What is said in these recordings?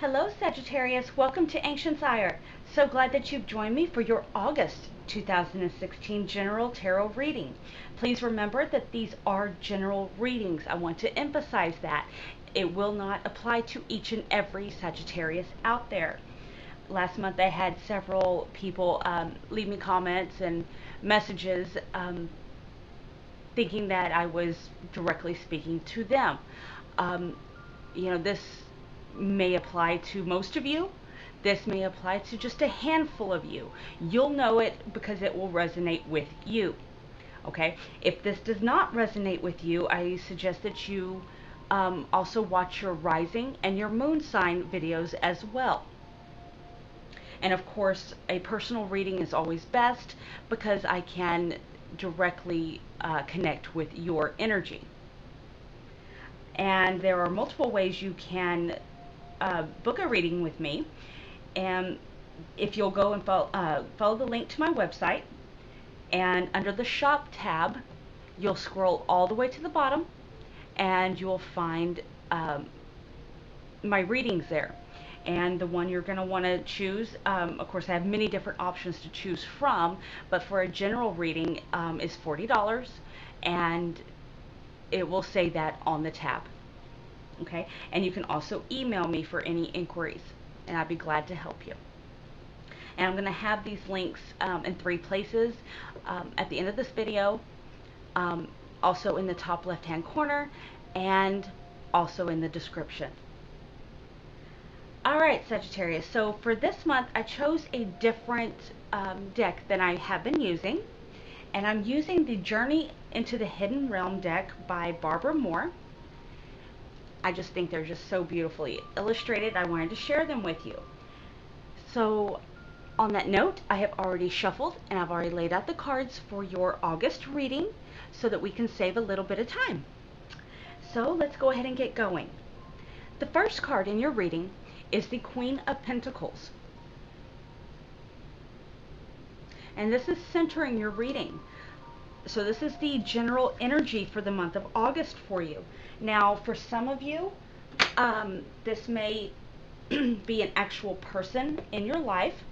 Hello Sagittarius, welcome to ancientsire. So glad that you've joined me for your August 2016 general tarot reading. Please remember that these are general readings. I want to emphasize that. It will not apply to each and every Sagittarius out there. Last month I had several people leave me comments and messages thinking that I was directly speaking to them. Um, this may apply to most of you. This may apply to just a handful of you. You'll know it because it will resonate with you. Okay? If this does not resonate with you, I suggest that you also watch your rising and your moon sign videos as well. And of course, a personal reading is always best because I can directly connect with your energy. And there are multiple ways you can book a reading with me. And if you'll go and follow the link to my website, and under the shop tab, you'll scroll all the way to the bottom and you'll find my readings there. And the one you're going to want to choose, of course I have many different options to choose from, but for a general reading is $40, and it will say that on the tab. Okay, and you can also email me for any inquiries, and I'd be glad to help you. And I'm going to have these links in 3 places at the end of this video, also in the top left hand corner, and also in the description. Alright Sagittarius, so for this month I chose a different deck than I have been using, and I'm using the Journey into the Hidden Realm deck by Barbara Moore. I just think they're just so beautifully illustrated. I wanted to share them with you. So on that note, I have already shuffled and I've already laid out the cards for your August reading so that we can save a little bit of time. So let's go ahead and get going. The first card in your reading is the Queen of Pentacles. And this is centering your reading. So this is the general energy for the month of August for you. Now, for some of you, this may be an actual person in your life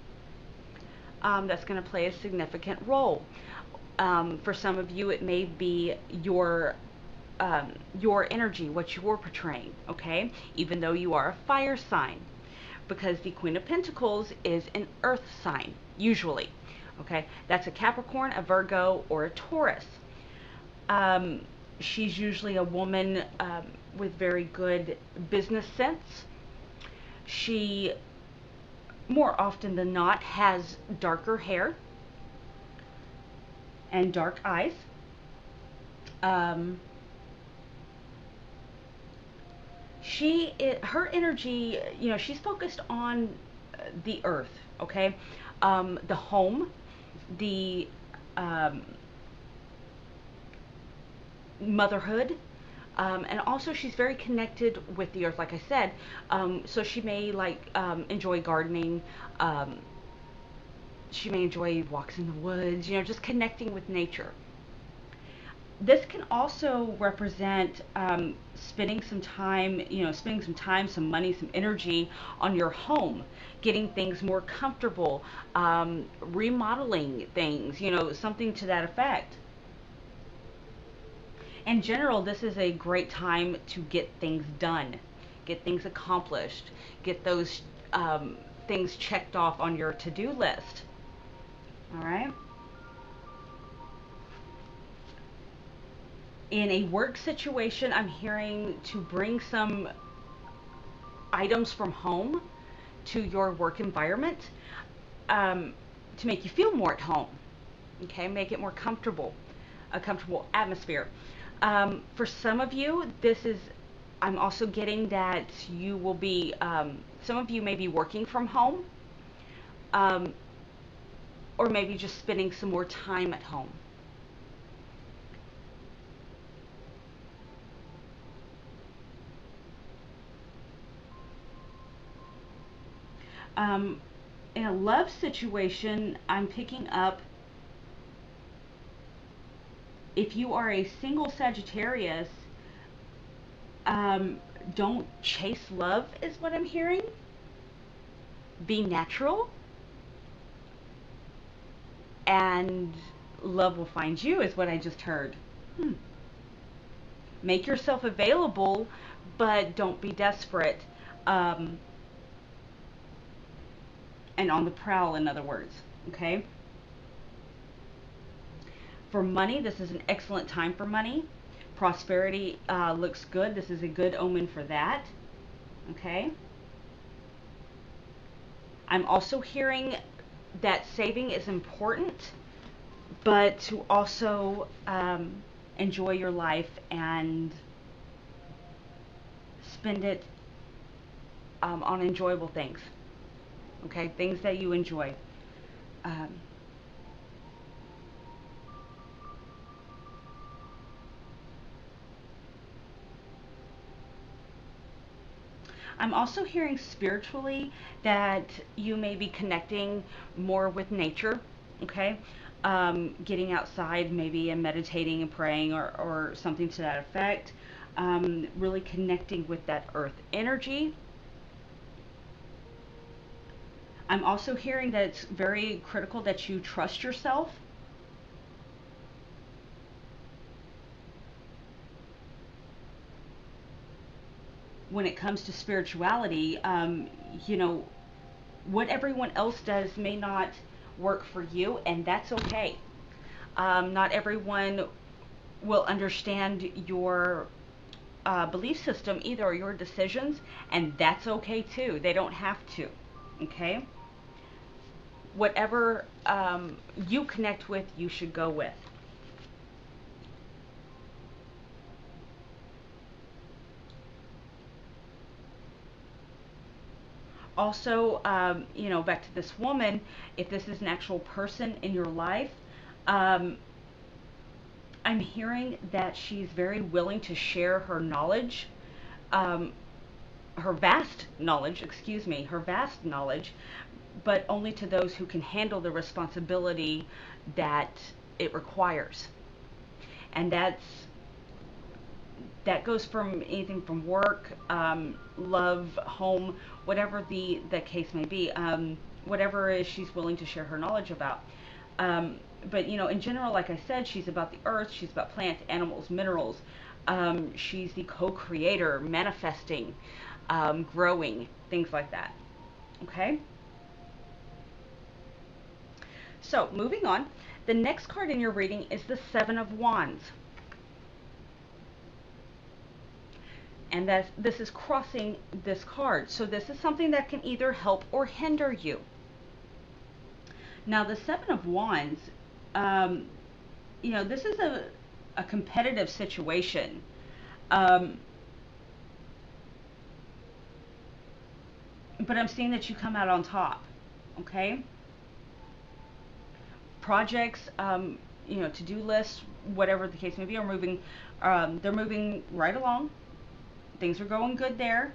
that's going to play a significant role. For some of you, it may be your energy, what you're portraying, okay? Even though you are a fire sign, because the Queen of Pentacles is an earth sign, usually. Okay, that's a Capricorn, a Virgo, or a Taurus. She's usually a woman with very good business sense. She, more often than not, has darker hair and dark eyes. Her energy, she's focused on the earth, okay? The home, the motherhood, and also she's very connected with the earth, like I said. So she may enjoy gardening. She may enjoy walks in the woods, just connecting with nature. This can also represent spending some time, some money, some energy on your home, getting things more comfortable, remodeling things, something to that effect. In general, this is a great time to get things done, get things accomplished, get those things checked off on your to-do list. All right. In a work situation, I'm hearing to bring some items from home to your work environment to make you feel more at home. Okay, make it more comfortable, a comfortable atmosphere. For some of you, I'm also getting that you will be, some of you may be working from home, or maybe just spending some more time at home. In a love situation, I'm picking up, if you are a single Sagittarius, don't chase love is what I'm hearing. Be natural, and love will find you, is what I just heard. Hmm. Make yourself available, but don't be desperate. Um, and on the prowl, in other words. Okay? For money, this is an excellent time for money. Prosperity looks good. This is a good omen for that. Okay? I'm also hearing that saving is important, but to also enjoy your life and spend it on enjoyable things. Okay? Things that you enjoy. Um, I'm also hearing spiritually that you may be connecting more with nature, okay? Getting outside maybe and meditating and praying or something to that effect. Really connecting with that earth energy. I'm also hearing that it's very critical that you trust yourself. When it comes to spirituality, you know, what everyone else does may not work for you, and that's okay. Not everyone will understand your belief system either, or your decisions, and that's okay too. They don't have to. Okay? Whatever you connect with, you should go with. Also, you know, back to this woman, if this is an actual person in your life, um, I'm hearing that she's very willing to share her knowledge, um, her vast knowledge, excuse me, her vast knowledge, but only to those who can handle the responsibility that it requires. And that goes from anything from work, love, home, whatever the case may be, whatever it is she's willing to share her knowledge about. But you know, in general, like I said, she's about the earth, she's about plants, animals, minerals. She's the co-creator, manifesting, growing, things like that. Okay. So moving on, the next card in your reading is the Seven of Wands. And that this is crossing this card. So this is something that can either help or hinder you. Now the Seven of Wands, um, you know, this is a competitive situation. Um, but I'm seeing that you come out on top. Okay. Projects, you know, to-do lists, whatever the case may be, are moving. They're moving right along. Things are going good there.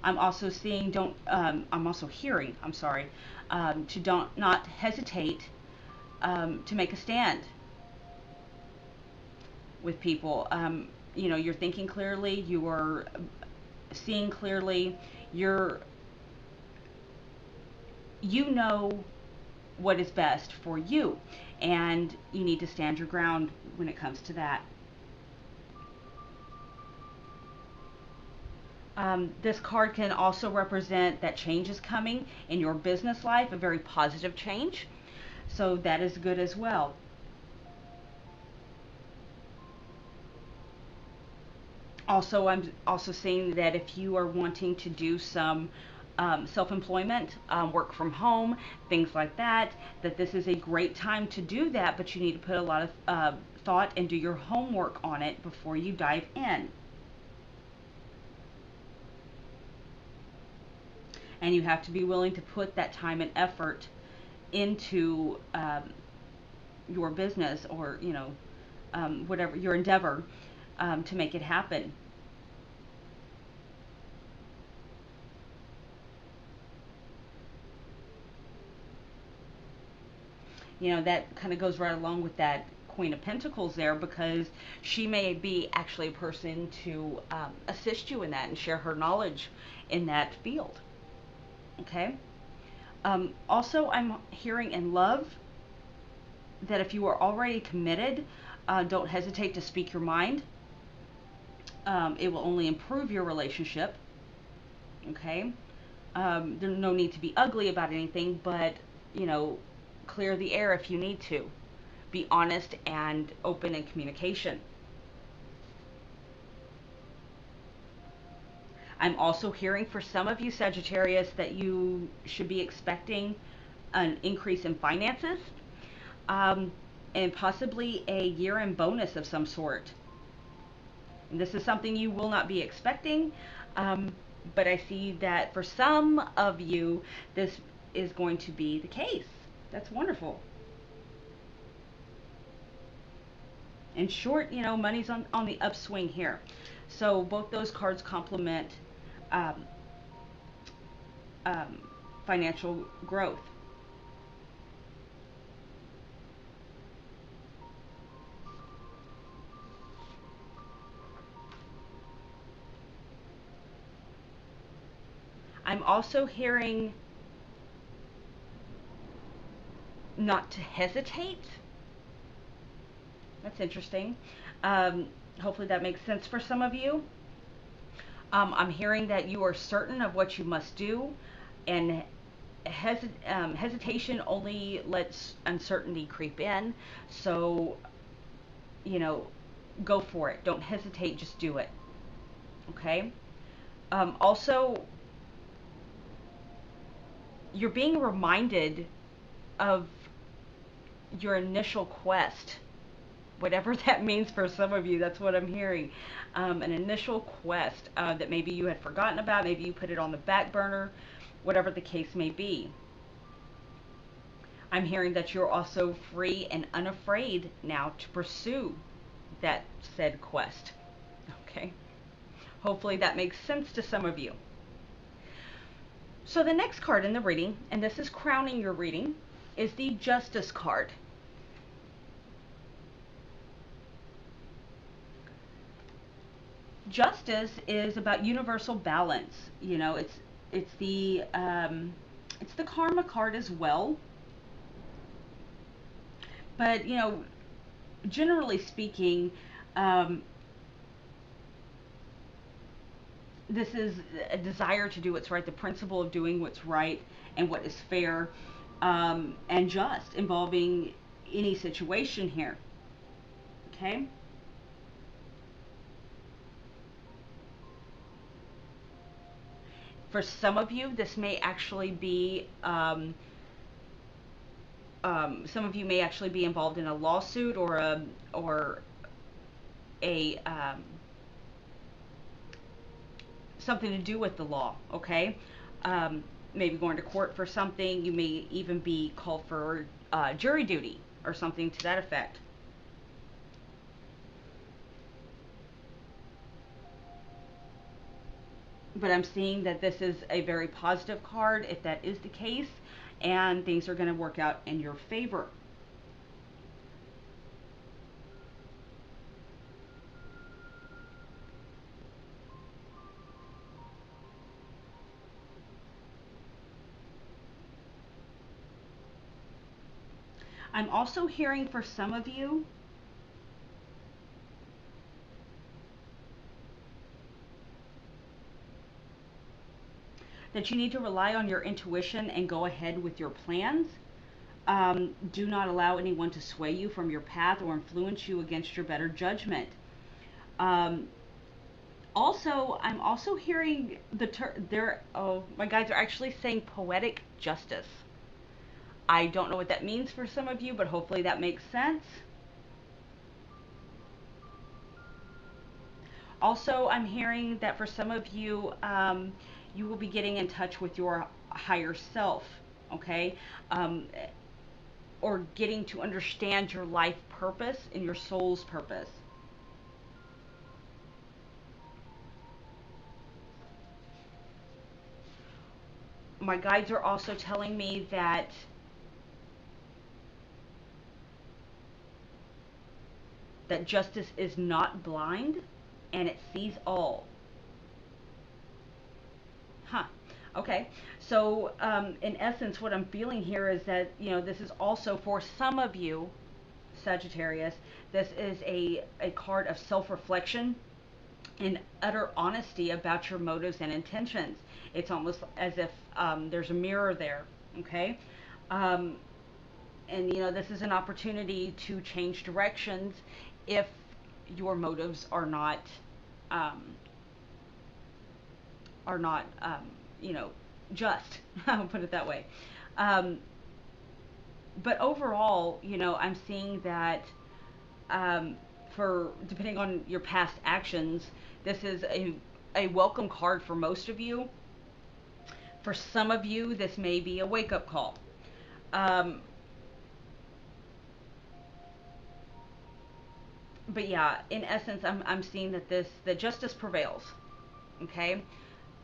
I'm also seeing don't. I'm also hearing. I'm sorry. To don't not hesitate to make a stand with people. You know, you're thinking clearly. You are seeing clearly. You're you know what is best for you, and you need to stand your ground when it comes to that. This card can also represent that change is coming in your business life, a very positive change. So that is good as well. Also, I'm also seeing that if you are wanting to do some self-employment, work from home, things like that, that this is a great time to do that, but you need to put a lot of thought and do your homework on it before you dive in. And you have to be willing to put that time and effort into your business, or you know, whatever your endeavor, to make it happen. You know, that kind of goes right along with that Queen of Pentacles there, because she may be actually a person to assist you in that and share her knowledge in that field. Okay. Also, I'm hearing in love that if you are already committed, don't hesitate to speak your mind. It will only improve your relationship. Okay. There's no need to be ugly about anything, but, clear the air if you need to. Be honest and open in communication. I'm also hearing for some of you, Sagittarius, that you should be expecting an increase in finances, and possibly a year-end bonus of some sort. And this is something you will not be expecting, but I see that for some of you, this is going to be the case. That's wonderful. In short, money's on the upswing here. So both those cards complement um, financial growth. I'm also hearing not to hesitate. That's interesting. Hopefully that makes sense for some of you. I'm hearing that you are certain of what you must do, and hesitation only lets uncertainty creep in. So, go for it. Don't hesitate, just do it. Okay? Also, you're being reminded of your initial quest, whatever that means for some of you. That's what I'm hearing. An initial quest that maybe you had forgotten about, maybe you put it on the back burner, whatever the case may be. I'm hearing that you're also free and unafraid now to pursue that said quest. Okay? Hopefully that makes sense to some of you. So the next card in the reading, and this is crowning your reading, is the Justice card. Justice is about universal balance. It's the karma card as well. But generally speaking, this is a desire to do what's right, the principle of doing what's right and what is fair and just, involving any situation here. Okay? For some of you, this may actually be, some of you may actually be involved in a lawsuit or a something to do with the law. Okay, maybe going to court for something. You may even be called for jury duty or something to that effect. But I'm seeing that this is a very positive card if that is the case, and things are going to work out in your favor. I'm also hearing for some of you that you need to rely on your intuition and go ahead with your plans. Do not allow anyone to sway you from your path or influence you against your better judgment. Also, I'm also hearing my guides are actually saying poetic justice. I don't know what that means for some of you, but hopefully that makes sense. Also, I'm hearing that for some of you, you will be getting in touch with your higher self, okay? Or getting to understand your life purpose and your soul's purpose. My guides are also telling me that that justice is not blind and it sees all. Huh. Okay. So, in essence, what I'm feeling here is that, this is also for some of you, Sagittarius, this is a card of self reflection and utter honesty about your motives and intentions. It's almost as if there's a mirror there. Okay. Um, and, this is an opportunity to change directions if your motives um, are not, you know, just. I'll put it that way. Um, but overall, I'm seeing that um, for depending on your past actions, this is a welcome card for most of you. For some of you, this may be a wake up call. Um, but yeah, in essence, I'm seeing that justice prevails. Okay,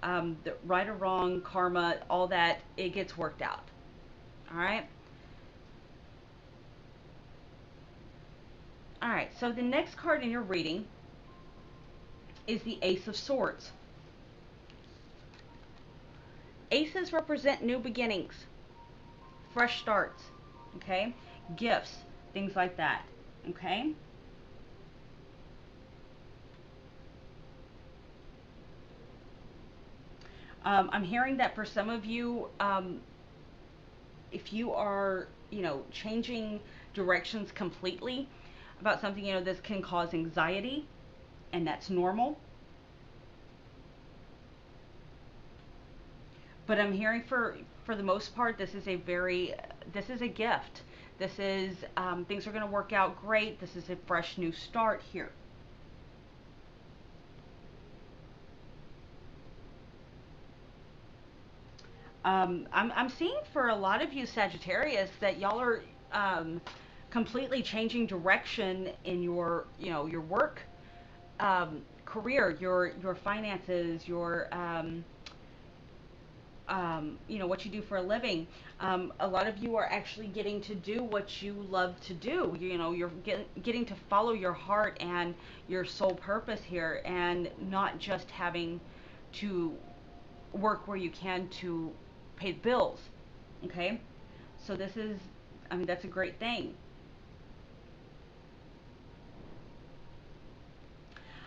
the right or wrong, karma, all that, it gets worked out. All right. All right. So the next card in your reading is the Ace of Swords. Aces represent new beginnings, fresh starts, okay? Gifts, things like that, okay? I'm hearing that for some of you, if you are, changing directions completely about something, this can cause anxiety, and that's normal. But I'm hearing for the most part, this is a gift. This is, things are going to work out great. This is a fresh new start here. I'm seeing for a lot of you Sagittarius that y'all are completely changing direction in your work, career, your finances, what you do for a living. A lot of you are actually getting to do what you love to do. You're getting to follow your heart and your soul purpose here, and not just having to work where you can to pay the bills. Okay? So that's a great thing.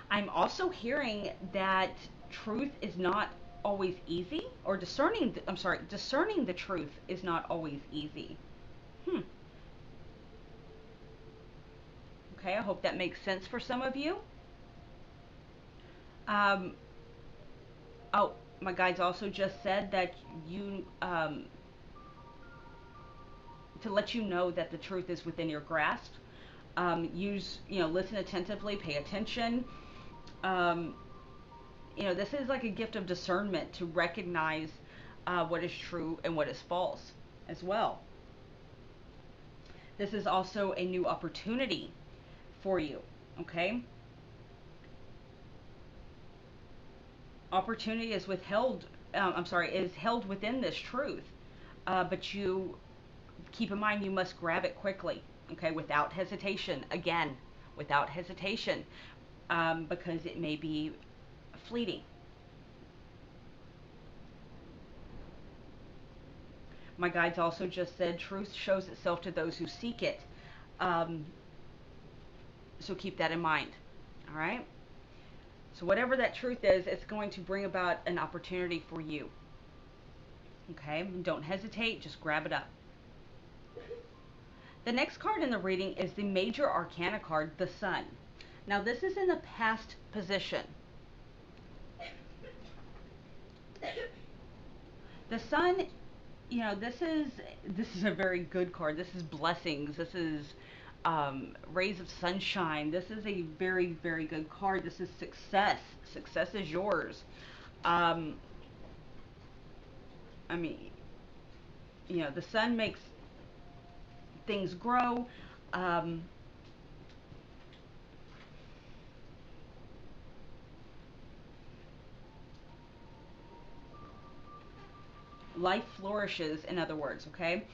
I'm also hearing that truth is not always easy, or discerning the truth is not always easy. Hmm. Okay, I hope that makes sense for some of you. Um, oh, my guides also just said that to let you know that the truth is within your grasp. Listen attentively, pay attention. Um, this is like a gift of discernment to recognize what is true and what is false as well. This is also a new opportunity for you, okay? Opportunity is is held within this truth, but you keep in mind you must grab it quickly, okay, without hesitation. Again, without hesitation, because it may be fleeting. My guides also just said truth shows itself to those who seek it. Um, so keep that in mind. All right. So whatever that truth is, it's going to bring about an opportunity for you. Okay. Don't hesitate. Just grab it up. The next card in the reading is the Major Arcana card, the Sun. Now this is in the past position. The Sun, this is a very good card. This is blessings. This is rays of sunshine. This is a very, very good card. This is success. Success is yours. Um, I mean, the Sun makes things grow. Um, Life flourishes, in other words, okay?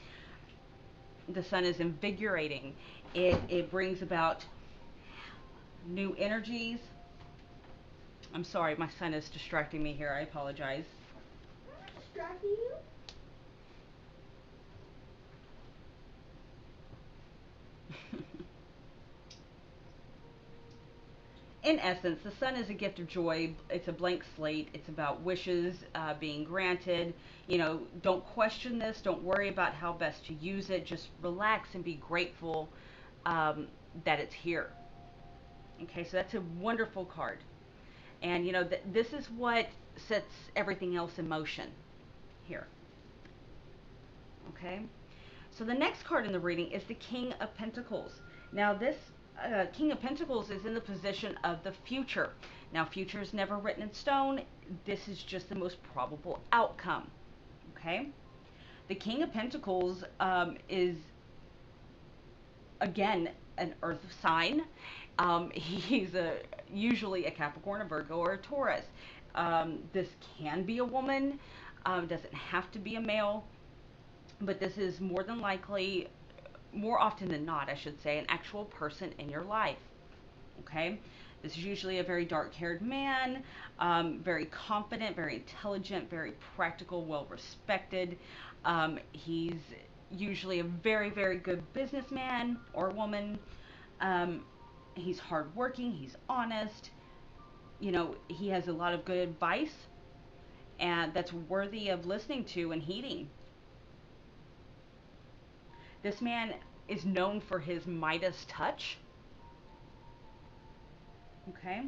The Sun is invigorating. It brings about new energies. I'm sorry, my son is distracting me here. I apologize. Distracting you? In essence, the sun is a gift of joy. It's a blank slate. It's about wishes being granted. You know, don't question this. Don't worry about how best to use it. Just relax and be grateful that it's here. Okay, so that's a wonderful card. And, you know, this is what sets everything else in motion here. Okay, so the next card in the reading is the King of Pentacles. Now, this King of Pentacles is in the position of the future. Now, future is never written in stone. This is just the most probable outcome. Okay, the King of Pentacles is, again, an earth sign. He's usually a Capricorn, a Virgo, or a Taurus. This can be a woman. Doesn't have to be a male. But this is more than likely, more often than not, I should say, an actual person in your life. Okay? This is usually a very dark-haired man, very confident, very intelligent, very practical, well-respected. He's usually a very, very good businessman or woman. He's hardworking, he's honest. You know, he has a lot of good advice, and that's worthy of listening to and heeding. This man is known for his Midas touch. Okay.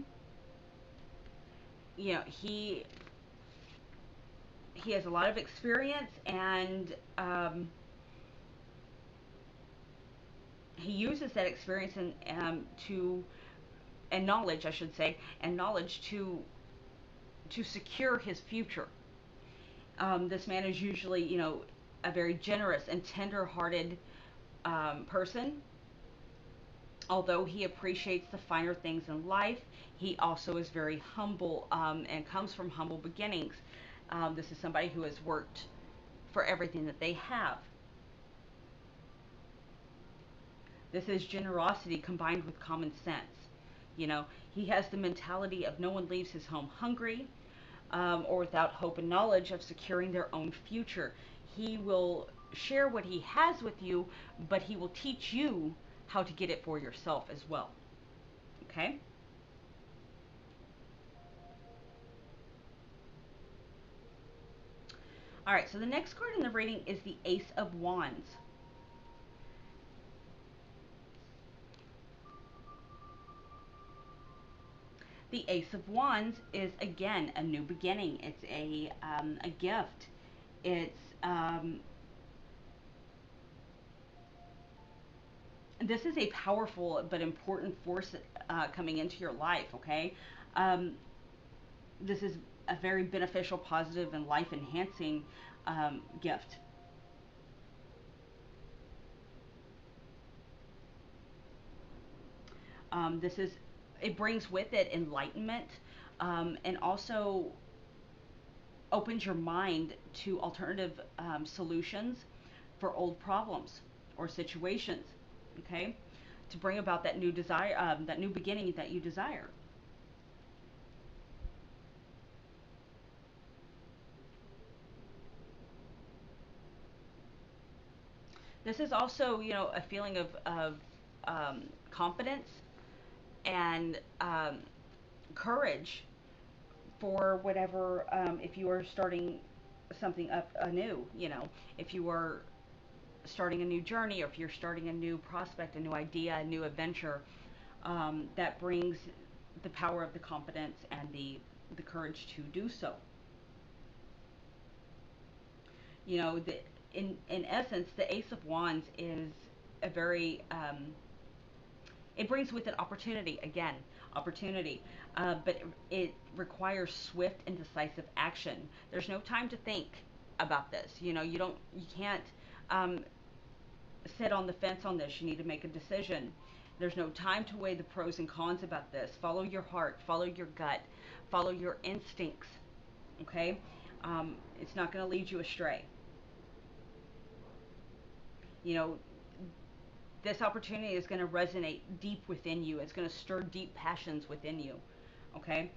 You know, he has a lot of experience, and he uses that experience and knowledge, I should say, and knowledge to secure his future. This man is usually, you know, a very generous and tender-hearted person. Although he appreciates the finer things in life, he also is very humble and comes from humble beginnings. This is somebody who has worked for everything that they have. This is generosity combined with common sense. You know, he has the mentality of no one leaves his home hungry or without hope and knowledge of securing their own future. He will share what he has with you, but he will teach you how to get it for yourself as well. Okay? All right, so the next card in the reading is the Ace of Wands. The Ace of Wands is, again, a new beginning. It's a gift. It's this is a powerful but important force coming into your life. Okay, this is a very beneficial, positive, and life-enhancing gift. This is it brings with it enlightenment and also opens your mind to alternative solutions for old problems or situations. Okay, to bring about that new desire, that new beginning that you desire. This is also, you know, a feeling of confidence and courage for whatever, if you are starting something up anew, you know, if you are starting a new journey, or if you're starting a new prospect, a new idea, a new adventure, that brings the power of the confidence and the courage to do so. You know, in essence, the Ace of Wands is a very it brings with it opportunity, again, opportunity, but it requires swift and decisive action. There's no time to think about this. You know, you can't sit on the fence on this. You need to make a decision. There's no time to weigh the pros and cons about this. Follow your heart, follow your gut, follow your instincts. Okay, it's not going to lead you astray. You know, this opportunity is going to resonate deep within you. It's going to stir deep passions within you. Okay?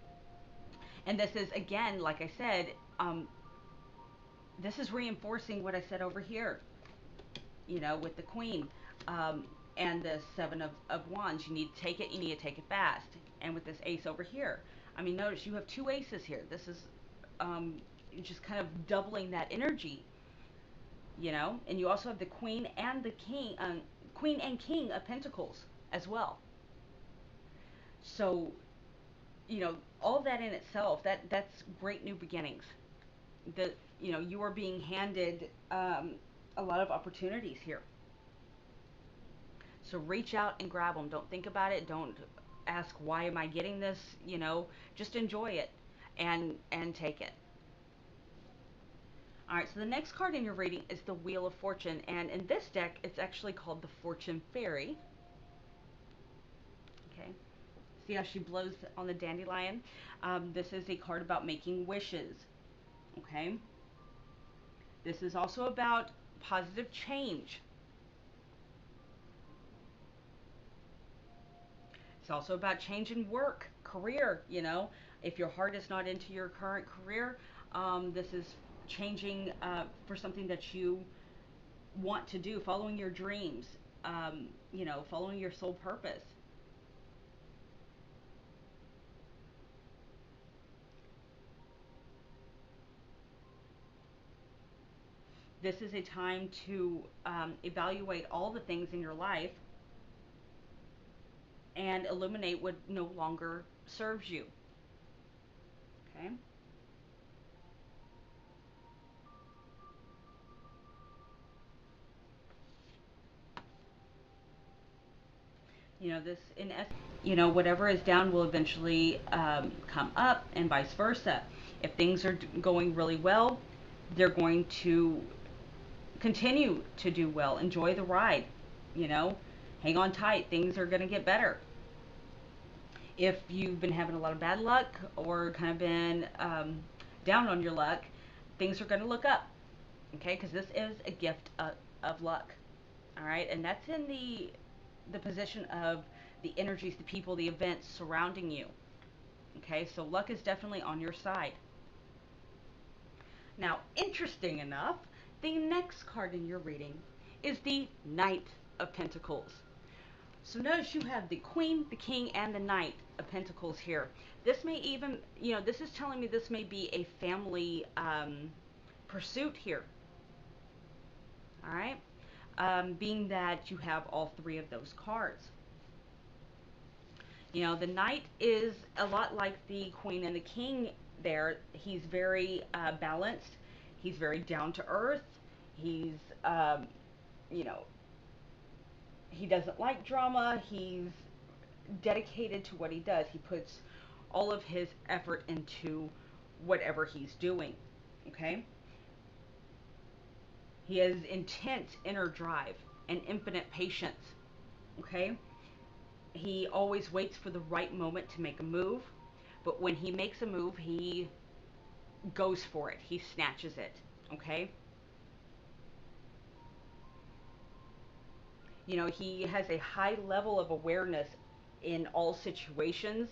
And this is, again, like I said, this is reinforcing what I said over here, with the Queen and the Seven of Wands. You need to take it, you need to take it fast. And with this Ace over here, I mean, notice you have two aces here. This is just kind of doubling that energy, and you also have the Queen and the King, Queen and King of Pentacles as well. So, all that in itself, that's great new beginnings. You are being handed a lot of opportunities here. So reach out and grab them. Don't think about it. Don't ask, why am I getting this? Just enjoy it and take it. All right, so the next card in your reading is the Wheel of Fortune. And in this deck, it's actually called the Fortune Fairy. Okay. See how she blows on the dandelion? This is a card about making wishes. Okay. This is also about positive change. It's also about change in work, career, If your heart is not into your current career, this is changing for something that you want to do, following your dreams, following your soul purpose. This is a time to evaluate all the things in your life and eliminate what no longer serves you. Okay? This in essence, whatever is down will eventually come up, and vice versa. If things are going really well, they're going to continue to do well. Enjoy the ride, hang on tight. Things are going to get better. If you've been having a lot of bad luck or kind of been down on your luck, things are going to look up, okay? Because this is a gift of luck, all right? And that's in the position of the energies, the people, the events surrounding you, okay? So luck is definitely on your side. Now, interesting enough, the next card in your reading is the Knight of Pentacles. So notice you have the Queen, the King, and the Knight of Pentacles here. This may even, this is telling me this may be a family pursuit here. All right? Being that you have all three of those cards. The Knight is a lot like the Queen and the King there. He's very balanced. He's very down to earth. He's, he doesn't like drama. He's dedicated to what he does. He puts all of his effort into whatever he's doing. Okay? He has intense inner drive and infinite patience. Okay? He always waits for the right moment to make a move. But when he makes a move, he goes for it. He snatches it. Okay? He has a high level of awareness in all situations.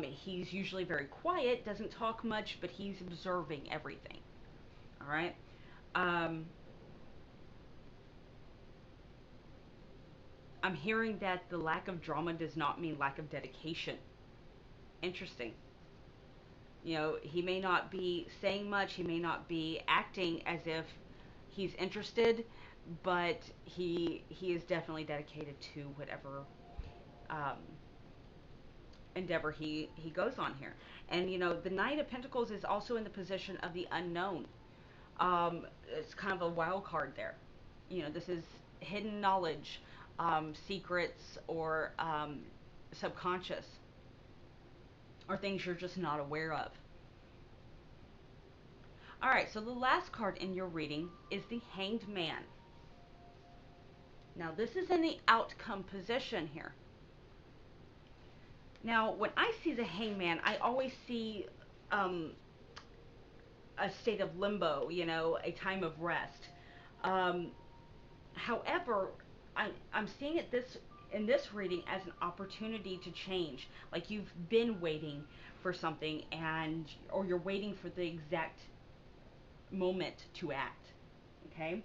He's usually very quiet, doesn't talk much, but he's observing everything. All right? I'm hearing that the lack of drama does not mean lack of dedication. Interesting. He may not be saying much, he may not be acting as if he's interested, but he is definitely dedicated to whatever endeavor he goes on here. And the Knight of Pentacles is also in the position of the unknown. It's kind of a wild card there. This is hidden knowledge, secrets, or subconscious, or things you're just not aware of. All right, so the last card in your reading is the Hanged Man. Now, this is in the outcome position here. Now, when I see the Hangman, I always see a state of limbo, a time of rest. However, I'm seeing it in this reading as an opportunity to change. Like you've been waiting for something, and or you're waiting for the exact moment to act. Okay?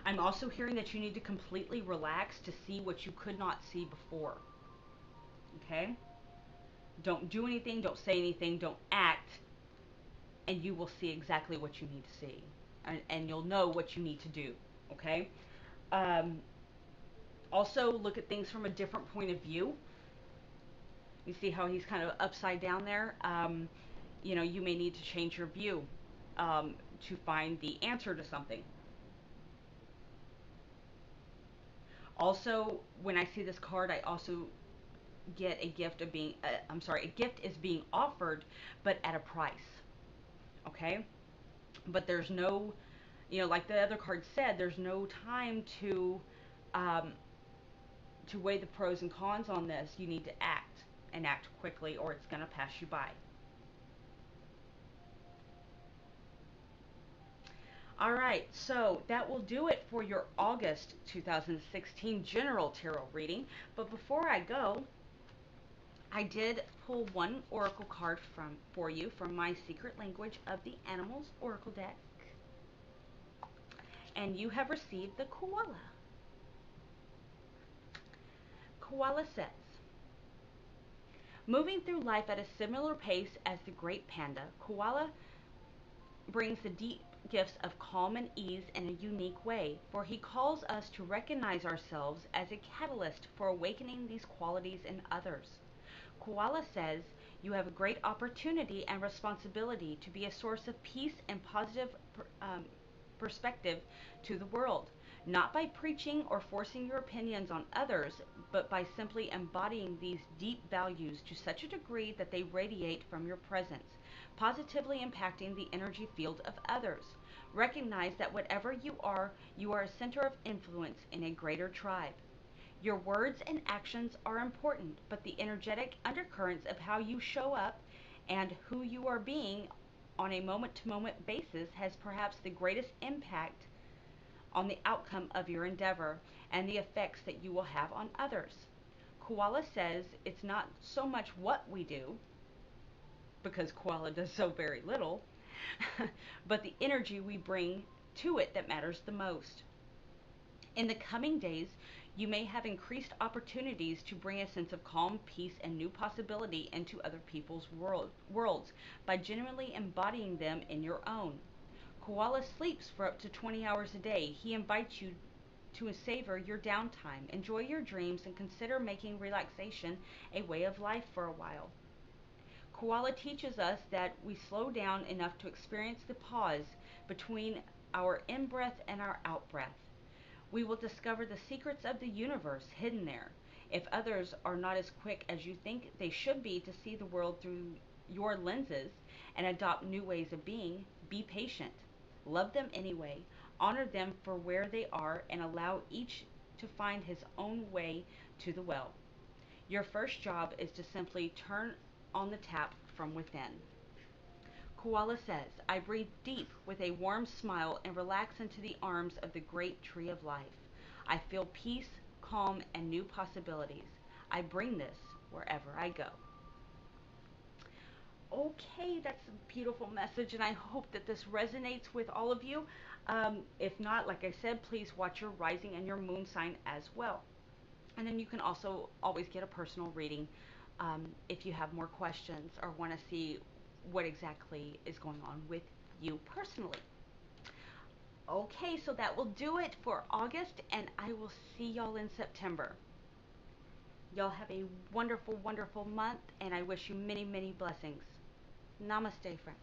I'm also hearing that you need to completely relax to see what you could not see before. Okay? Don't do anything, don't say anything, don't act, and you will see exactly what you need to see. And you'll know what you need to do. Okay? Um, Also, look at things from a different point of view. You see how he's kind of upside down there? You may need to change your view to find the answer to something. Also, when I see this card, I also get a gift of being, I'm sorry, a gift is being offered, but at a price. Okay? But there's no, like the other card said, there's no time um, to weigh the pros and cons on this. You need to act and act quickly, or it's going to pass you by. All right, so that will do it for your August 2016 general tarot reading. But before I go, I did pull one oracle card for you from my Secret Language of the Animals oracle deck. And you have received the koala. Koala says, moving through life at a similar pace as the great panda, koala brings the deep gifts of calm and ease in a unique way, for he calls us to recognize ourselves as a catalyst for awakening these qualities in others. Koala says you have a great opportunity and responsibility to be a source of peace and positive perspective to the world, not by preaching or forcing your opinions on others, but by simply embodying these deep values to such a degree that they radiate from your presence, positively impacting the energy field of others. Recognize that whatever you are a center of influence in a greater tribe. Your words and actions are important, but the energetic undercurrents of how you show up and who you are being on a moment-to-moment basis has perhaps the greatest impact on the outcome of your endeavor and the effects that you will have on others. Koala says it's not so much what we do, because koala does so very little, but the energy we bring to it that matters the most. In the coming days, you may have increased opportunities to bring a sense of calm, peace, and new possibility into other people's worlds by genuinely embodying them in your own. Koala sleeps for up to 20 hours a day. He invites you to savor your downtime, enjoy your dreams, and consider making relaxation a way of life for a while. Koala teaches us that we slow down enough to experience the pause between our in-breath and our out-breath. We will discover the secrets of the universe hidden there. If others are not as quick as you think they should be to see the world through your lenses and adopt new ways of being, be patient. Love them anyway. Honor them for where they are and allow each to find his own way to the well. Your first job is to simply turn on the tap from within. Koala says, I breathe deep with a warm smile and relax into the arms of the great tree of life. I feel peace, calm, and new possibilities. I bring this wherever I go. Okay, that's a beautiful message, and I hope that this resonates with all of you. If not, like I said, please watch your rising and your moon sign as well. And then you can also always get a personal reading if you have more questions or want to see what exactly is going on with you personally. Okay, so that will do it for August, and I will see y'all in September. Y'all have a wonderful, wonderful month, and I wish you many, many blessings. Namaste, friends.